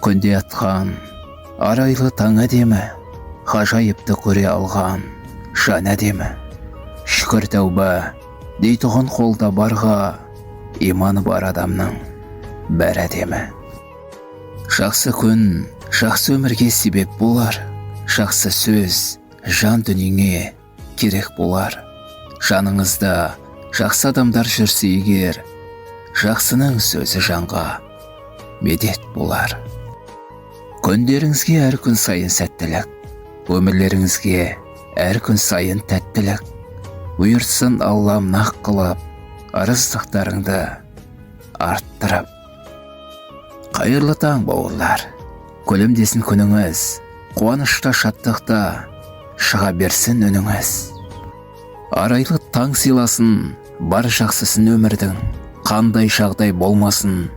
Күнде атқан арайлы таң әдемі, ғажайыпты көре алған жан әдемі. Шүкір тәуба дейтұғын қолда барға, иманы бар адамның бәрі әдемі. Жақсы күн жақсы өмірге себеп болар, жақсы сөз жан дүниеңе керек болар. Жаныңызда жақсы адамдар жүрсе егер, жақсының сөзі жанға медет болар. Күндеріңізге әр күн сайын сәттілік, өмірлеріңізге әр күн сайын тәттілік. Бұйыртсын Аллам нақ қылып, арыздықтарыңды арттырып. Қайырлы таң бауырлар, күлімдесін күніңіз, қуанышта шаттықта шыға берсін үніңіз. Арайлы таң сыйласын, бар жақсысын өмірдің, қандай жағдай болмасын,